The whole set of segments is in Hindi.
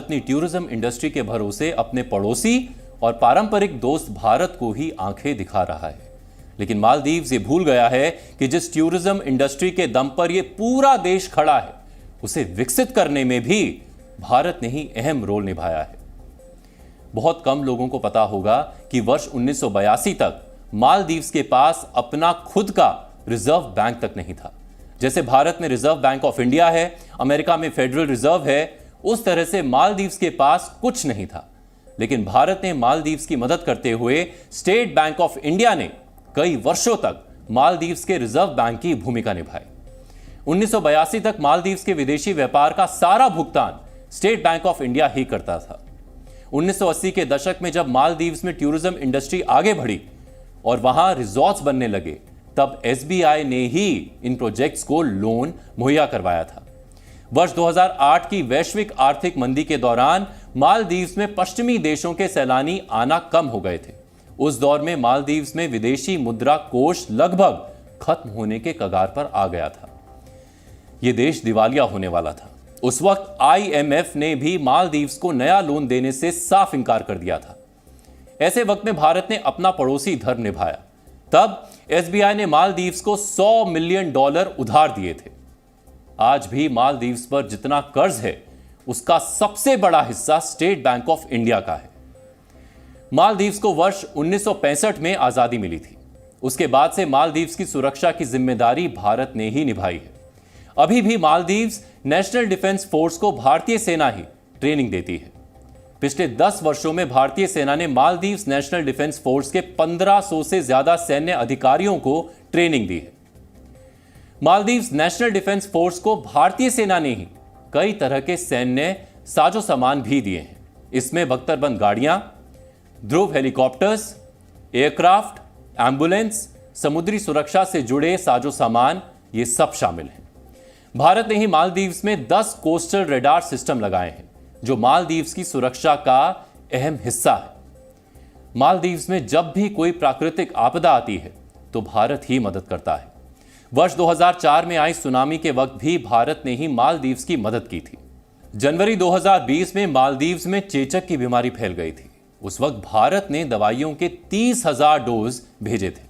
अपनी टूरिज्म इंडस्ट्री के भरोसे अपने पड़ोसी और पारंपरिक दोस्त भारत को ही आंखें दिखा रहा है। लेकिन मालदीव्स ये भूल गया है कि जिस टूरिज्म इंडस्ट्री के दम पर यह पूरा देश खड़ा है, उसे विकसित करने में भी भारत ने ही अहम रोल निभाया है। बहुत कम लोगों को पता होगा कि वर्ष 1982 तक मालदीव्स के पास अपना खुद का रिजर्व बैंक तक नहीं था। जैसे भारत में रिजर्व बैंक ऑफ इंडिया है, अमेरिका में फेडरल रिजर्व है, उस तरह से मालदीव्स के पास कुछ नहीं था। लेकिन भारत ने मालदीव्स की मदद करते हुए स्टेट बैंक ऑफ इंडिया ने कई वर्षों तक मालदीव्स के रिजर्व बैंक की भूमिका निभाई। 1982 तक मालदीव्स के विदेशी व्यापार का सारा भुगतान स्टेट बैंक ऑफ इंडिया ही करता था। 1980 के दशक में जब मालदीव्स में टूरिज्म इंडस्ट्री आगे बढ़ी और वहां रिजॉर्ट्स बनने लगे, तब एसबीआई ने ही इन प्रोजेक्ट्स को लोन मुहैया करवाया था। वर्ष 2008 की वैश्विक आर्थिक मंदी के दौरान मालदीव्स में पश्चिमी देशों के सैलानी आना कम हो गए थे। उस दौर में मालदीव्स में विदेशी मुद्रा कोष लगभग खत्म होने के कगार पर आ गया था। यह देश दिवालिया होने वाला था। उस वक्त आईएमएफ ने भी मालदीव्स को नया लोन देने से साफ इंकार कर दिया था। ऐसे वक्त में भारत ने अपना पड़ोसी धर्म निभाया। तब एसबीआई ने मालदीव्स को $100 मिलियन उधार दिए थे। आज भी मालदीव्स पर जितना कर्ज है, उसका सबसे बड़ा हिस्सा स्टेट बैंक ऑफ इंडिया का है। मालदीव्स को वर्ष 1965 में आजादी मिली थी। उसके बाद से मालदीव्स की सुरक्षा की जिम्मेदारी भारत ने ही निभाई है। अभी भी मालदीव्स नेशनल डिफेंस फोर्स को भारतीय सेना ही ट्रेनिंग देती है। पिछले 10 वर्षों में भारतीय सेना ने मालदीव्स नेशनल डिफेंस फोर्स के 1500 से ज्यादा सैन्य अधिकारियों को ट्रेनिंग दी है। मालदीव्स नेशनल डिफेंस फोर्स को भारतीय सेना ने ही कई तरह के सैन्य साजो सामान भी दिए हैं। इसमें बख्तरबंद गाड़ियां, ध्रुव हेलीकॉप्टर्स, एयरक्राफ्ट, एम्बुलेंस, समुद्री सुरक्षा से जुड़े साजो सामान, ये सब शामिल हैं। भारत ने ही मालदीव्स में 10 कोस्टल रेडार सिस्टम लगाए हैं, जो मालदीव्स की सुरक्षा का अहम हिस्सा है। मालदीव्स में जब भी कोई प्राकृतिक आपदा आती है, तो भारत ही मदद करता है। वर्ष 2004 में आई सुनामी के वक्त भी भारत ने ही मालदीव्स की मदद की थी। जनवरी 2020 में मालदीव्स में चेचक की बीमारी फैल गई थी। उस वक्त भारत ने दवाइयों के 30,000 डोज भेजे थे।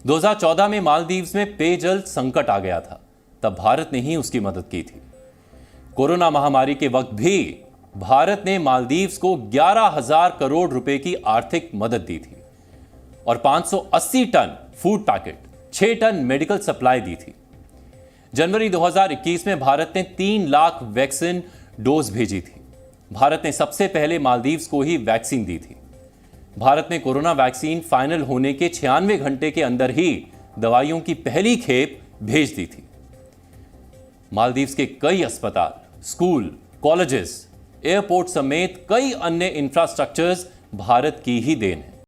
2014 में मालदीव्स में पेयजल संकट आ गया था, तब भारत ने ही उसकी मदद की थी। कोरोना महामारी के वक्त भी भारत ने मालदीव्स को 11,000 करोड़ रुपए की आर्थिक मदद दी थी और 580 ton food packet, 6 ton medical supply दी थी। जनवरी 2021 में भारत ने 3 लाख वैक्सीन डोज भेजी थी। भारत ने सबसे पहले मालदीव्स को ही वैक्सीन दी थी। भारत ने कोरोना वैक्सीन फाइनल होने के 96 घंटे के अंदर ही दवाइयों की पहली खेप भेज दी थी। मालदीव्स के कई अस्पताल, स्कूल, कॉलेजेस, एयरपोर्ट समेत कई अन्य इंफ्रास्ट्रक्चर्स भारत की ही देन है।